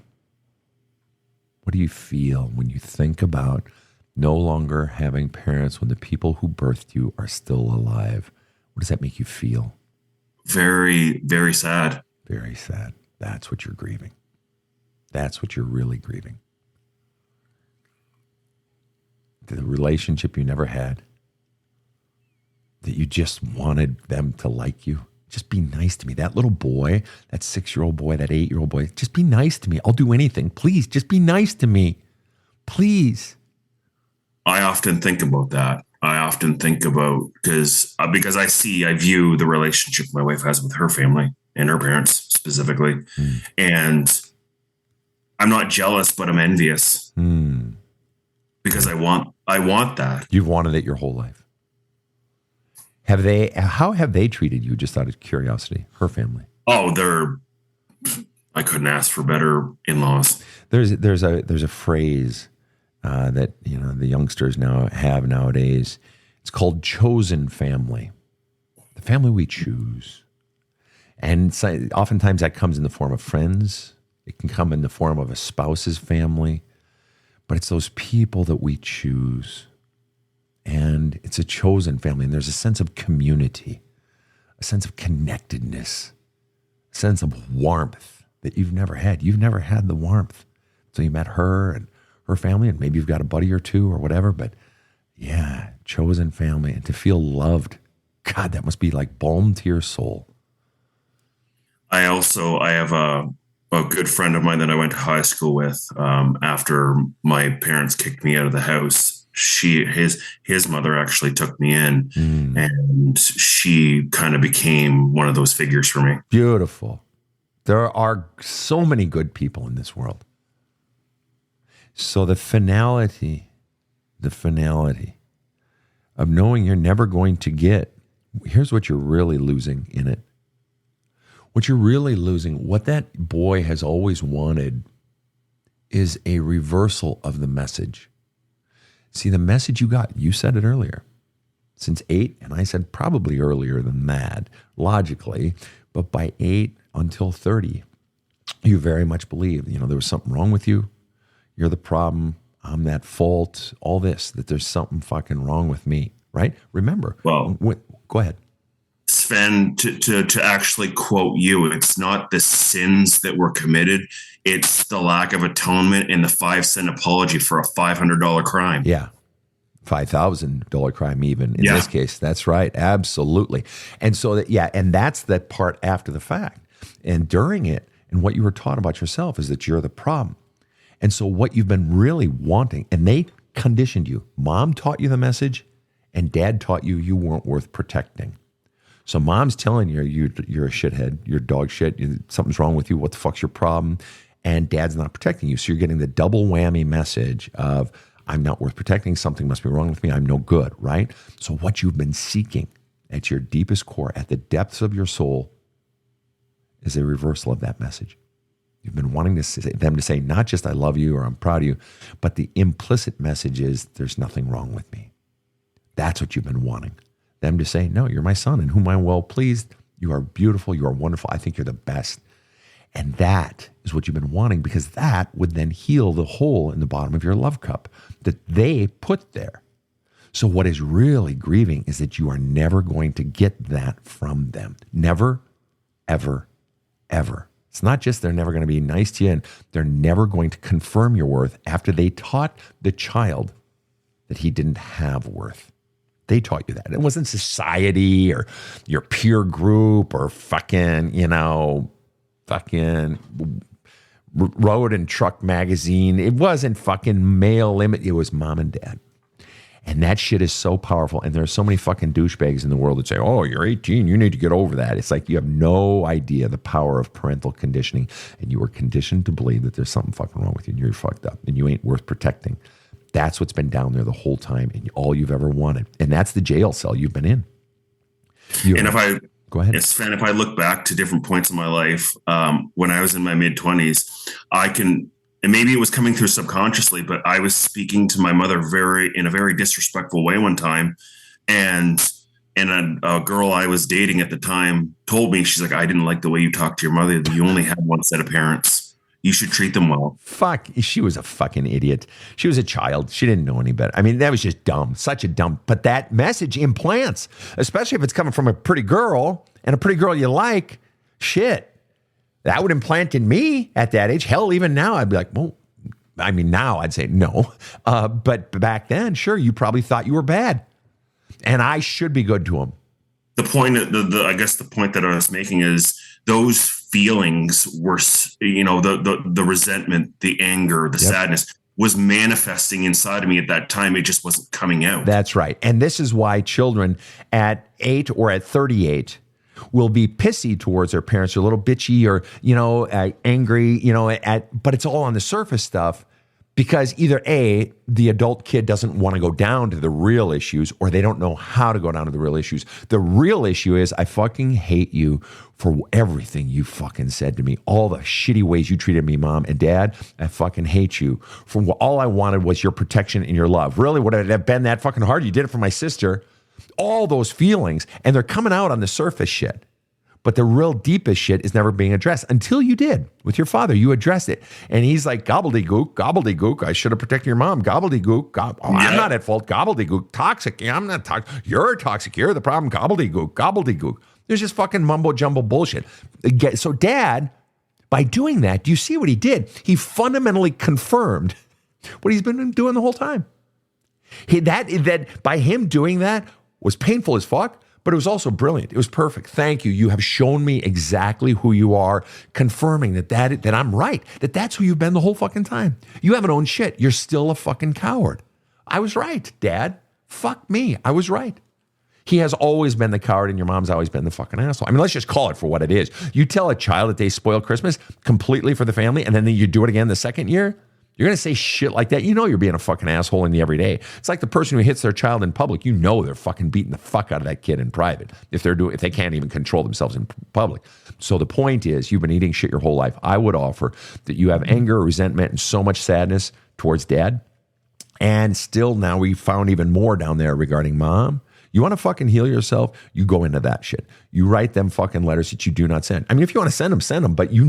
What do you feel when you think about no longer having parents when the people who birthed you are still alive? What does that make you feel? Very, very sad. Very sad. That's what you're grieving. That's what you're really grieving. The relationship you never had, that you just wanted them to like you, Just be nice to me. That little boy, that 6-year-old boy, that 8-year-old boy, just be nice to me. I'll do anything. Please, just be nice to me. Please. I often think about that. I often think about because I view the relationship my wife has with her family and her parents specifically. And I'm not jealous, but I'm envious because I want that. You've wanted it your whole life. How have they treated you, just out of curiosity, her family? Oh, I couldn't ask for better in-laws. There's a phrase that the youngsters nowadays. It's called chosen family, the family we choose, and oftentimes that comes in the form of friends. It can come in the form of a spouse's family, but it's those people that we choose, and it's a chosen family. And there's a sense of community, a sense of connectedness, a sense of warmth that you've never had. You've never had the warmth. So you met her and her family, and maybe you've got a buddy or two or whatever, but yeah, chosen family. And to feel loved, God, that must be like balm to your soul. I have a good friend of mine that I went to high school with. After my parents kicked me out of the house, his mother actually took me in, and she kind of became one of those figures for me. Beautiful. There are so many good people in this world. So the finality of knowing you're never going to get, here's what you're really losing in it. What you're really losing, what that boy has always wanted, is a reversal of the message. See, the message you said it earlier, since 8, and I said probably earlier than that, logically, but by 8 until 30, you very much believed, there was something wrong with you. You're the problem. I'm that fault. All this, that there's something fucking wrong with me, right? Remember. Well, go ahead. Sven, to actually quote you, it's not the sins that were committed. It's the lack of atonement and the 5-cent apology for a $500 crime. Yeah. $5,000 crime even in this case. That's right. Absolutely. And so and that's that part after the fact. And during it, and what you were taught about yourself is that you're the problem. And so what you've been really wanting, and they conditioned you. Mom taught you the message, and dad taught you weren't worth protecting. So mom's telling you you're a shithead, you're dog shit, something's wrong with you, what the fuck's your problem? And dad's not protecting you. So you're getting the double whammy message of, I'm not worth protecting, something must be wrong with me, I'm no good, right? So what you've been seeking at your deepest core, at the depths of your soul, is a reversal of that message. You've been wanting them to say not just I love you or I'm proud of you, but the implicit message is there's nothing wrong with me. That's what you've been wanting. Them to say, no, you're my son in whom I'm well pleased. You are beautiful. You are wonderful. I think you're the best. And that is what you've been wanting, because that would then heal the hole in the bottom of your love cup that they put there. So what is really grieving is that you are never going to get that from them. Never, ever, ever. It's not just they're never going to be nice to you, and they're never going to confirm your worth after they taught the child that he didn't have worth. They taught you that. It wasn't society or your peer group or fucking road and truck magazine. It wasn't fucking male limit. It was mom and dad. And that shit is so powerful. And there are so many fucking douchebags in the world that say, oh, you're 18, you need to get over that. It's like you have no idea the power of parental conditioning. And you are conditioned to believe that there's something fucking wrong with you and you're fucked up and you ain't worth protecting. That's what's been down there the whole time and all you've ever wanted. And that's the jail cell you've been in. Go ahead. Sven, if I look back to different points in my life, when I was in my mid-20s, and maybe it was coming through subconsciously, but I was speaking to my mother in a very disrespectful way one time. And a girl I was dating at the time told me, she's like, I didn't like the way you talked to your mother. You only had one set of parents. You should treat them well. Fuck. She was a fucking idiot. She was a child. She didn't know any better. I mean, that was just dumb. Such a dumb. But that message implants, especially if it's coming from a pretty girl and a pretty girl you like. Shit. That would implant in me at that age. Hell, even now, I'd be like, well, I mean, now I'd say no. But back then, sure, you probably thought you were bad. And I should be good to him. I guess the point that I was making is those feelings were, the resentment, the anger, the sadness was manifesting inside of me at that time. It just wasn't coming out. That's right. And this is why children at 8 or at 38 will be pissy towards their parents, or a little bitchy, or, angry, but it's all on the surface stuff. Because either A, the adult kid doesn't want to go down to the real issues, or they don't know how to go down to the real issues. The real issue is, I fucking hate you for everything you fucking said to me. All the shitty ways you treated me, Mom and Dad. I fucking hate you. For all I wanted was your protection and your love. Really, would it have been that fucking hard? You did it for my sister. All those feelings, and they're coming out on the surface shit. But the real deepest shit is never being addressed until you did with your father. You addressed it. And he's like, gobbledygook, gobbledygook. I should have protected your mom. Gobbledygook. I'm not at fault. Gobbledygook. Toxic. I'm not toxic. You're toxic. You're the problem. Gobbledygook. Gobbledygook. There's just fucking mumbo jumbo bullshit. So Dad, by doing that, do you see what he did? He fundamentally confirmed what he's been doing the whole time. That by him doing that was painful as fuck. But it was also brilliant. It was perfect. Thank you. You have shown me exactly who you are, confirming that I'm right, that's who you've been the whole fucking time. You haven't owned shit. You're still a fucking coward. I was right, Dad. Fuck me. I was right. He has always been the coward, and your mom's always been the fucking asshole. I mean, let's just call it for what it is. You tell a child that they spoil Christmas completely for the family, and then you do it again the second year. You're going to say shit like that. You're being a fucking asshole in the everyday. It's like the person who hits their child in public. They're fucking beating the fuck out of that kid in private if they can't even control themselves in public. So the point is, you've been eating shit your whole life. I would offer that you have anger, resentment, and so much sadness towards Dad. And still now we found even more down there regarding Mom. You want to fucking heal yourself? You go into that shit. You write them fucking letters that you do not send. I mean, if you want to send them, but you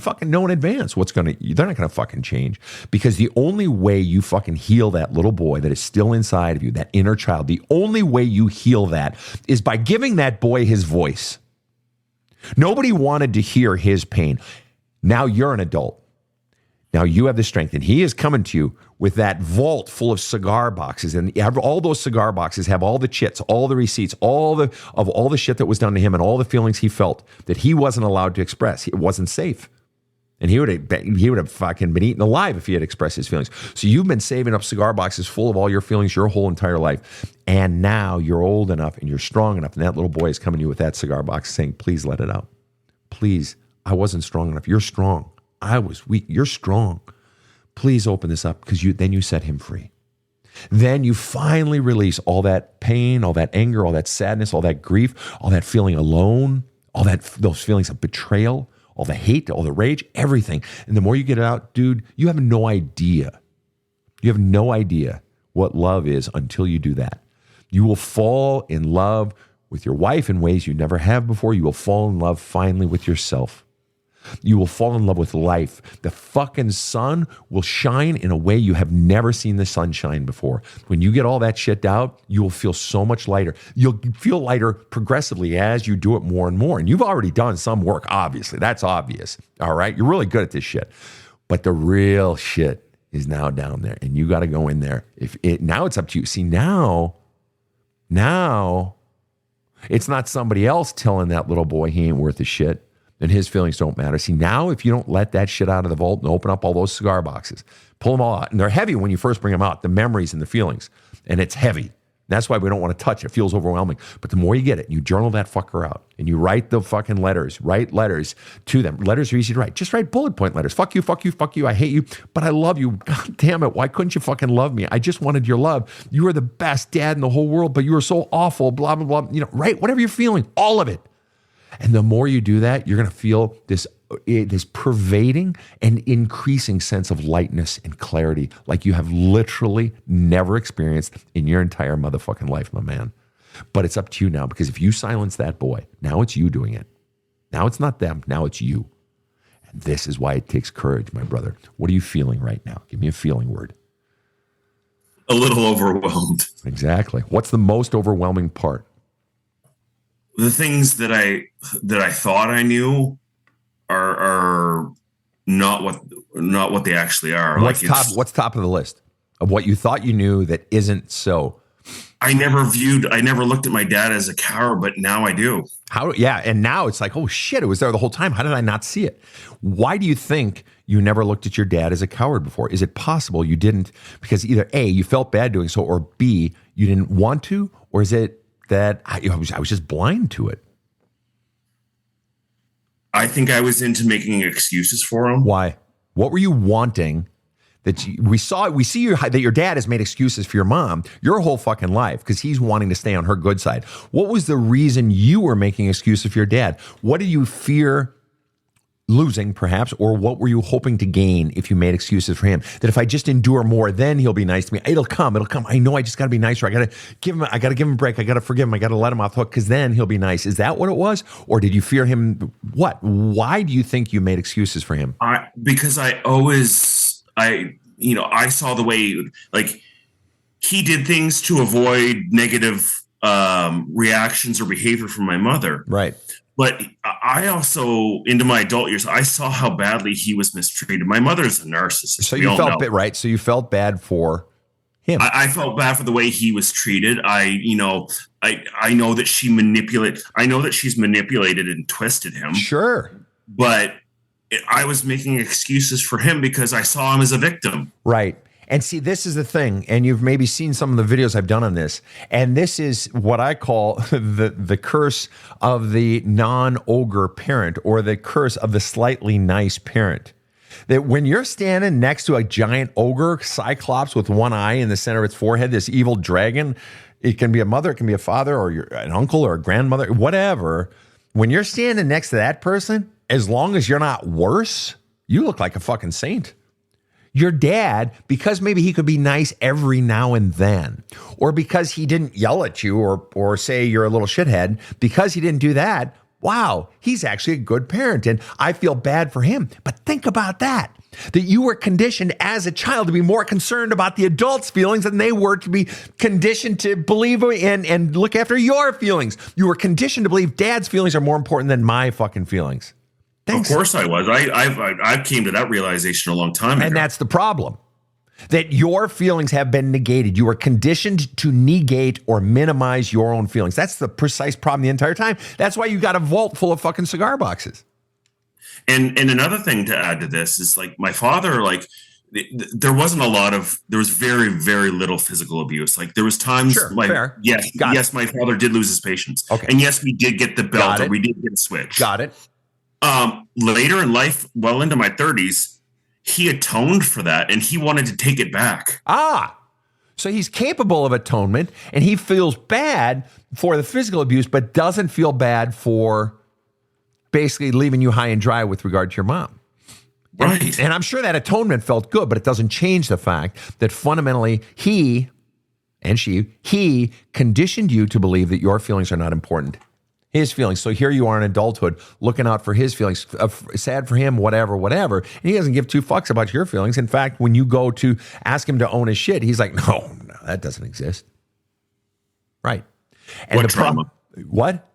fucking know in advance they're not going to fucking change. Because the only way you fucking heal that little boy that is still inside of you, that inner child, the only way you heal that is by giving that boy his voice. Nobody wanted to hear his pain. Now you're an adult. Now you have the strength, and he is coming to you with that vault full of cigar boxes, and all those cigar boxes have all the chits, all the receipts, all the shit that was done to him, and all the feelings he felt that he wasn't allowed to express. It wasn't safe, and he would have fucking been eaten alive if he had expressed his feelings. So you've been saving up cigar boxes full of all your feelings your whole entire life, and now you're old enough and you're strong enough, and that little boy is coming to you with that cigar box, saying, "Please let it out. Please, I wasn't strong enough. You're strong. I was weak. You're strong. Please open this up," because then you set him free. Then you finally release all that pain, all that anger, all that sadness, all that grief, all that feeling alone, those feelings of betrayal, all the hate, all the rage, everything. And the more you get it out, dude, you have no idea. You have no idea what love is until you do that. You will fall in love with your wife in ways you never have before. You will fall in love finally with yourself. You will fall in love with life. The fucking sun will shine in a way you have never seen the sun shine before. When you get all that shit out, you will feel so much lighter. You'll feel lighter progressively as you do it more and more. And you've already done some work, obviously. That's obvious. All right? You're really good at this shit. But the real shit is now down there. And you got to go in there. Now it's up to you. See, now, it's not somebody else telling that little boy he ain't worth a shit. And his feelings don't matter. See, now if you don't let that shit out of the vault and open up all those cigar boxes, pull them all out, and they're heavy when you first bring them out, the memories and the feelings, and it's heavy. That's why we don't want to touch it. It feels overwhelming. But the more you get it, you journal that fucker out, and you write the fucking letters. Write letters to them. Letters are easy to write. Just write bullet point letters. Fuck you, fuck you, fuck you. I hate you, but I love you. God damn it. Why couldn't you fucking love me? I just wanted your love. You were the best dad in the whole world, but you were so awful, blah, blah, blah. Write whatever you're feeling, all of it. And the more you do that, you're going to feel this pervading and increasing sense of lightness and clarity like you have literally never experienced in your entire motherfucking life, my man. But it's up to you now, because if you silence that boy, now it's you doing it. Now it's not them. Now it's you. And this is why it takes courage, my brother. What are you feeling right now? Give me a feeling word. A little overwhelmed. Exactly. What's the most overwhelming part? The things that I thought I knew are not what they actually are. What's top of the list of what you thought you knew that isn't so? I never looked at my dad as a coward, but now I do. Yeah. And now it's like, oh shit, it was there the whole time. How did I not see it? Why do you think you never looked at your dad as a coward before? Is it possible you didn't, because either A, you felt bad doing so, or B, you didn't want to, or is it that I was just blind to it? I think I was into making excuses for him. Why? What were you wanting? We see that your dad has made excuses for your mom your whole fucking life because he's wanting to stay on her good side. What was the reason you were making excuses for your dad? What did you fear losing, perhaps, or what were you hoping to gain if you made excuses for him? That if I just endure more, then he'll be nice to me. It'll come. I know I just got to be nicer. I got to give him a break. I got to forgive him. I got to let him off the hook because then he'll be nice. Is that what it was? Or did you fear him? What? Why do you think you made excuses for him? Because I saw the way, like, he did things to avoid negative reactions or behavior from my mother. Right. But I also, into my adult years, I saw how badly he was mistreated. My mother's a narcissist. So you felt right. So you felt bad for him. I felt bad for the way he was treated. I know that she's manipulated and twisted him. Sure. But I was making excuses for him because I saw him as a victim. Right. And see, this is the thing, and you've maybe seen some of the videos I've done on this, and this is what I call the curse of the non-ogre parent, or the curse of the slightly nice parent. That when you're standing next to a giant ogre, cyclops with one eye in the center of its forehead, this evil dragon, it can be a mother, it can be a father, or an uncle, or a grandmother, whatever. When you're standing next to that person, as long as you're not worse, you look like a fucking saint. Your dad, because maybe he could be nice every now and then, or because he didn't yell at you or say you're a little shithead, because he didn't do that, wow, he's actually a good parent. And I feel bad for him. But think about that you were conditioned as a child to be more concerned about the adults' feelings than they were to be conditioned to believe and look after your feelings. You were conditioned to believe dad's feelings are more important than my fucking feelings. Thanks. Of course I was. I came to that realization a long time ago. And that's the problem. That your feelings have been negated. You were conditioned to negate or minimize your own feelings. That's the precise problem the entire time. That's why you got a vault full of fucking cigar boxes. And another thing to add to this is, like, my father, like, there was very, very little physical abuse. Like, there was times, sure, fair. Yes, my father did lose his patience. Okay. And yes, we did get the belt, or we did get a switch. Got it. Later in life, well into my 30s, he atoned for that and he wanted to take it back. So he's capable of atonement and he feels bad for the physical abuse, but doesn't feel bad for basically leaving you high and dry with regard to your mom. Right. And I'm sure that atonement felt good, but it doesn't change the fact that fundamentally he conditioned you to believe that your feelings are not important. His feelings. So here you are in adulthood looking out for his feelings, sad for him, whatever. And he doesn't give two fucks about your feelings. In fact, when you go to ask him to own his shit, he's like, no, that doesn't exist. Right. And what trauma? What?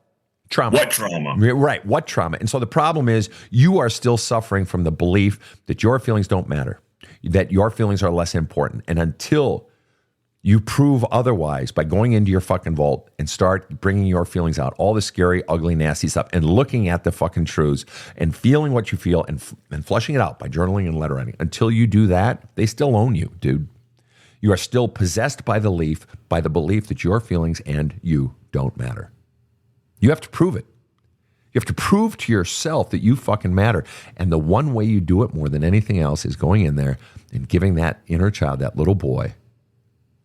Trauma. What trauma? Right. What trauma? And so the problem is you are still suffering from the belief that your feelings don't matter, that your feelings are less important. And until you prove otherwise by going into your fucking vault and start bringing your feelings out, all the scary, ugly, nasty stuff, and looking at the fucking truths and feeling what you feel and flushing it out by journaling and letter writing. Until you do that, they still own you, dude. You are still possessed by the belief that your feelings and you don't matter. You have to prove it. You have to prove to yourself that you fucking matter. And the one way you do it more than anything else is going in there and giving that inner child, that little boy,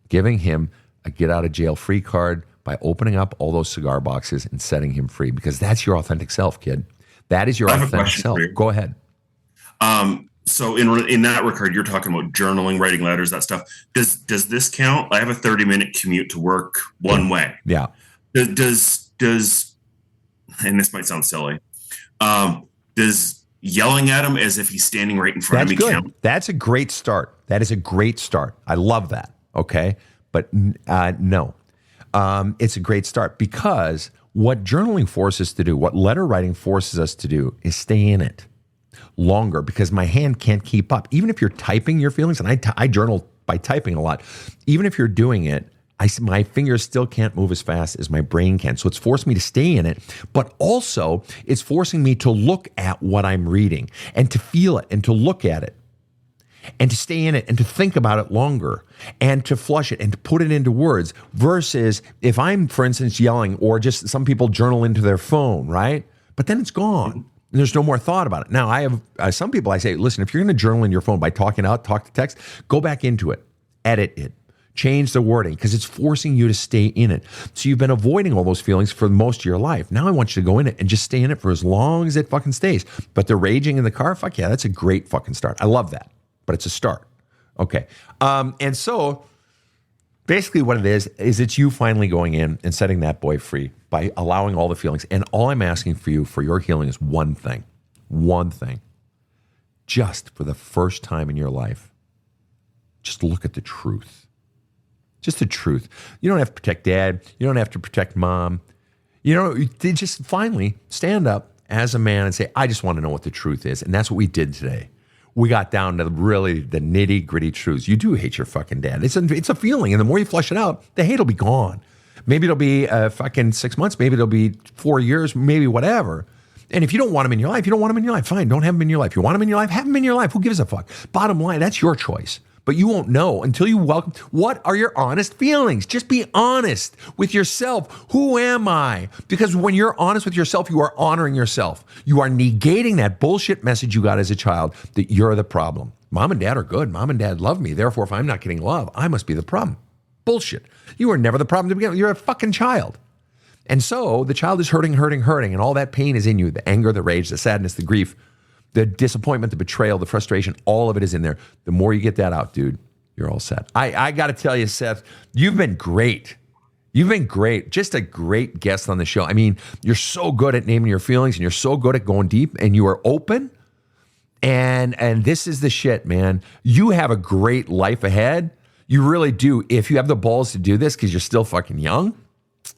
giving him a get out of jail free card by opening up all those cigar boxes and setting him free, because that's your authentic self, kid. That is your authentic self. Go ahead. So in that regard, you're talking about journaling, writing letters, that stuff. Does this count? I have a 30-minute commute to work one way. Yeah. Does and this might sound silly. Does yelling at him as if he's standing right in front of me count? That's a great start. That is a great start. I love that. Okay. But no, it's a great start, because what journaling forces us to do, what letter writing forces us to do, is stay in it longer, because my hand can't keep up. Even if you're typing your feelings, and I journal by typing a lot, even if you're doing it, My fingers still can't move as fast as my brain can. So it's forced me to stay in it, but also it's forcing me to look at what I'm reading and to feel it and to look at it and to stay in it and to think about it longer and to flush it and to put it into words versus if I'm, for instance, yelling or just some people journal into their phone, right? But then it's gone. There's no more thought about it. Now, I have some people I say, listen, if you're going to journal in your phone by talking out, talk to text, go back into it, edit it. Change the wording because it's forcing you to stay in it. So you've been avoiding all those feelings for most of your life. Now I want you to go in it and just stay in it for as long as it fucking stays. But the raging in the car, fuck yeah, that's a great fucking start. I love that, but it's a start. Okay. And so basically what it is it's you finally going in and setting that boy free by allowing all the feelings. And all I'm asking for you for your healing is one thing. Just for the first time in your life, just look at the truth. Just the truth. You don't have to protect dad. You don't have to protect mom. They just finally stand up as a man and say, I just want to know what the truth is. And that's what we did today. We got down to really the nitty gritty truths. You do hate your fucking dad. It's a feeling. And the more you flush it out, the hate will be gone. Maybe it'll be fucking 6 months. Maybe it'll be 4 years, maybe whatever. And if you don't want him in your life, you don't want him in your life. Fine, don't have him in your life. You want him in your life, have him in your life. Who gives a fuck? Bottom line, that's your choice. But you won't know until you welcome. What are your honest feelings? Just be honest with yourself. Who am I? Because when you're honest with yourself, you are honoring yourself. You are negating that bullshit message you got as a child that you're the problem. Mom and dad are good. Mom and dad love me. Therefore, if I'm not getting love, I must be the problem. Bullshit. You were never the problem to begin with. You're a fucking child. And so the child is hurting, and all that pain is in you. The anger, the rage, the sadness, the grief, the disappointment, the betrayal, the frustration, all of it is in there. The more you get that out, dude, you're all set. I got to tell you, Seth, you've been great. You've been great. Just a great guest on the show. I mean, you're so good at naming your feelings and you're so good at going deep and you are open. And this is the shit, man. You have a great life ahead. You really do. If you have the balls to do this because you're still fucking young.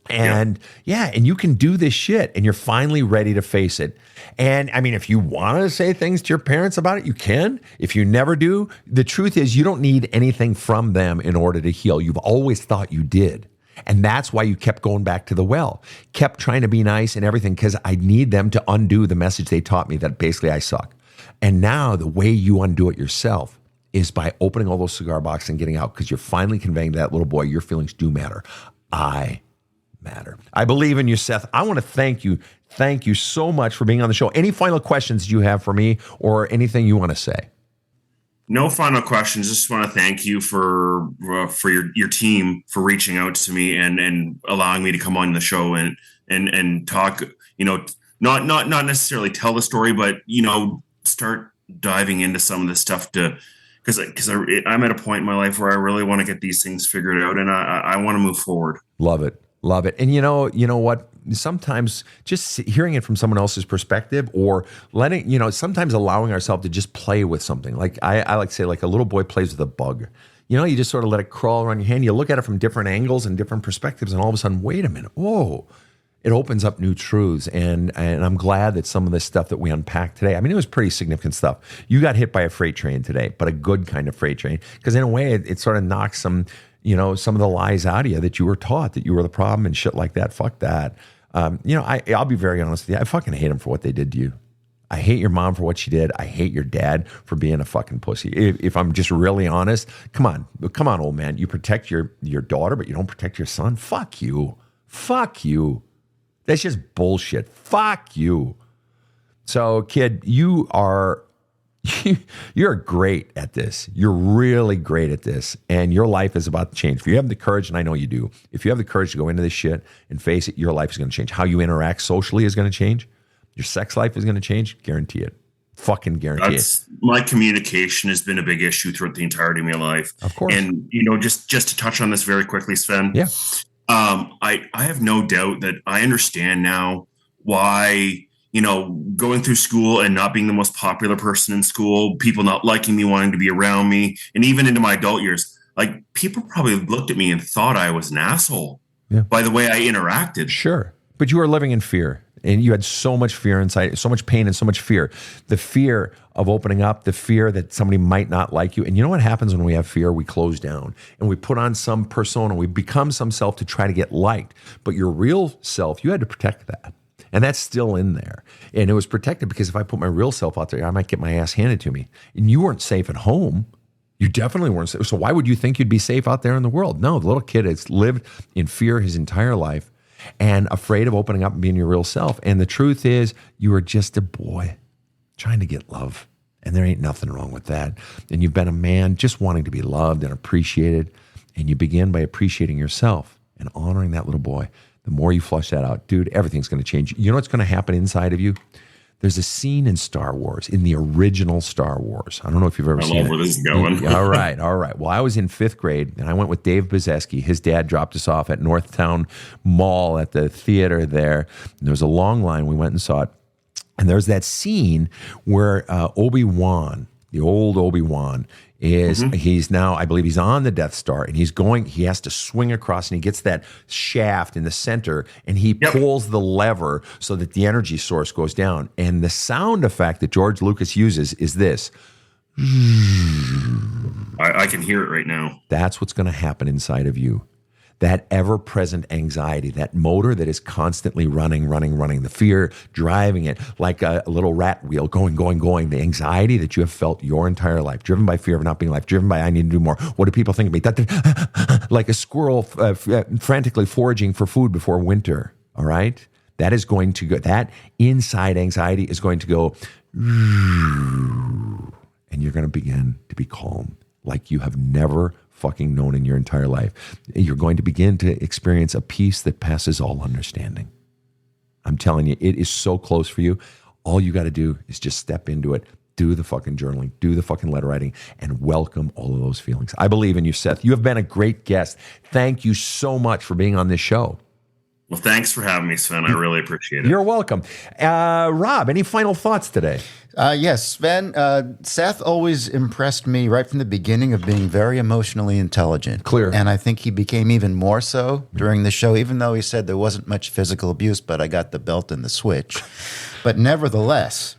And and you can do this shit and you're finally ready to face it. And I mean, if you want to say things to your parents about it, you can. If you never do, the truth is you don't need anything from them in order to heal. You've always thought you did. And that's why you kept going back to the well, kept trying to be nice and everything because I need them to undo the message they taught me that basically I suck. And now the way you undo it yourself is by opening all those cigar boxes and getting out because you're finally conveying to that little boy your feelings do matter. I matter. I believe in you, Seth. I want to thank you. Thank you so much for being on the show. Any final questions you have for me or anything you want to say? No final questions. Just want to thank you for your team for reaching out to me and allowing me to come on the show and talk, not necessarily tell the story, but, start diving into some of this stuff because I'm at a point in my life where I really want to get these things figured out and I want to move forward. Love it. Love it. And you know what? Sometimes just hearing it from someone else's perspective or sometimes allowing ourselves to just play with something. Like I like to say, like a little boy plays with a bug. You just sort of let it crawl around your hand. You look at it from different angles and different perspectives, and all of a sudden, wait a minute. Whoa. It opens up new truths. And I'm glad that some of this stuff that we unpacked today, I mean, it was pretty significant stuff. You got hit by a freight train today, but a good kind of freight train. Because in a way, it sort of knocks some of the lies out of you that you were taught that you were the problem and shit like that. Fuck that. I'll be very honest with you. I fucking hate them for what they did to you. I hate your mom for what she did. I hate your dad for being a fucking pussy. If I'm just really honest, come on, old man. You protect your daughter, but you don't protect your son. Fuck you. That's just bullshit. Fuck you. So, kid, you're great at this. You're really great at this. And your life is about to change. If you have the courage, and I know you do, if you have the courage to go into this shit and face it, your life is going to change. How you interact socially is going to change. Your sex life is going to change. Guarantee it. Fucking guarantee it. My communication has been a big issue throughout the entirety of my life. Of course. And, just to touch on this very quickly, Sven. Yeah. I have no doubt that I understand now why, going through school and not being the most popular person in school, people not liking me, wanting to be around me, and even into my adult years, like people probably looked at me and thought I was an asshole by the way I interacted. Sure. But you were living in fear. And you had so much fear inside, so much pain and so much fear. The fear of opening up, the fear that somebody might not like you. And you know what happens when we have fear? We close down and we put on some persona. We become some self to try to get liked. But your real self, you had to protect that. And that's still in there. And it was protected because if I put my real self out there, I might get my ass handed to me. And you weren't safe at home. You definitely weren't safe. So why would you think you'd be safe out there in the world? No, the little kid has lived in fear his entire life and afraid of opening up and being your real self. And the truth is, you were just a boy trying to get love. And there ain't nothing wrong with that. And you've been a man just wanting to be loved and appreciated. And you begin by appreciating yourself and honoring that little boy. The more you flush that out, dude, everything's going to change. You know what's going to happen inside of you? There's a scene in Star Wars, in the original Star Wars. I don't know if you've ever seen it. I love where this is going. All right. Well, I was in 5th grade, and I went with Dave Bizeski. His dad dropped us off at Northtown Mall at the theater there. And there was a long line. We went and saw it. And there's that scene where Obi-Wan, the old Obi-Wan, he's now, I believe he's on the Death Star, and he has to swing across, and he gets that shaft in the center, and he pulls the lever so that the energy source goes down. And the sound effect that George Lucas uses is this. I can hear it right now. That's what's going to happen inside of you. That ever-present anxiety, that motor that is constantly running, the fear driving it like a little rat wheel going, the anxiety that you have felt your entire life, driven by fear of not being liked, driven by I need to do more. What do people think of me? Like a squirrel frantically foraging for food before winter, all right? That is going to go, that inside anxiety is going to go, and you're going to begin to be calm like you have never fucking known in your entire life. You're going to begin to experience a peace that passes all understanding. I'm telling you, it is so close for you. All you got to do is just step into it, do the fucking journaling, do the fucking letter writing, and welcome all of those feelings. I believe in you, Seth. You have been a great guest. Thank you so much for being on this show. Well, thanks for having me, Sven. I really appreciate it. You're welcome. Rob, any final thoughts today? Yes, Sven. Seth always impressed me right from the beginning of being very emotionally intelligent. Clear. And I think he became even more so during the show, even though he said there wasn't much physical abuse, but I got the belt and the switch. But nevertheless,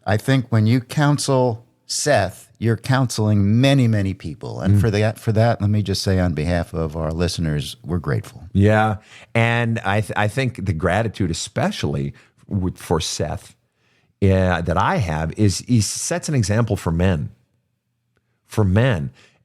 I think when you counsel Seth, you're counseling many, many people. And for that, let me just say on behalf of our listeners, we're grateful. Yeah. And I think the gratitude, especially for Seth, that I have, is he sets an example for men.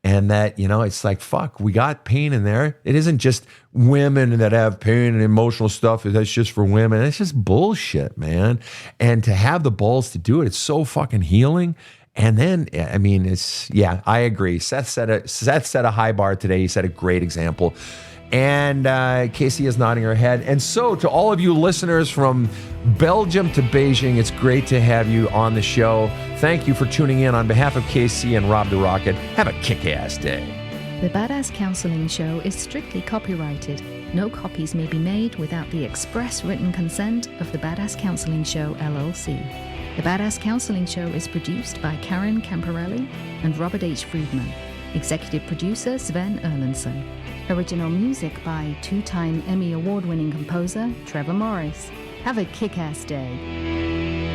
And that, it's like, fuck, we got pain in there. It isn't just women that have pain and emotional stuff. That's just for women. It's just bullshit, man. And to have the balls to do it, it's so fucking healing. And then, I mean, I agree. Seth set a high bar today. He set a great example. And Casey is nodding her head. And so to all of you listeners from Belgium to Beijing, it's great to have you on the show. Thank you for tuning in. On behalf of Casey and Rob the Rocket, have a kick-ass day. The Badass Counseling Show is strictly copyrighted. No copies may be made without the express written consent of the Badass Counseling Show, LLC. The Badass Counseling Show is produced by Karen Camparelli and Robert H. Friedman. Executive producer Sven Erlandson. Original music by 2-time Emmy Award-winning composer Trevor Morris. Have a kick-ass day.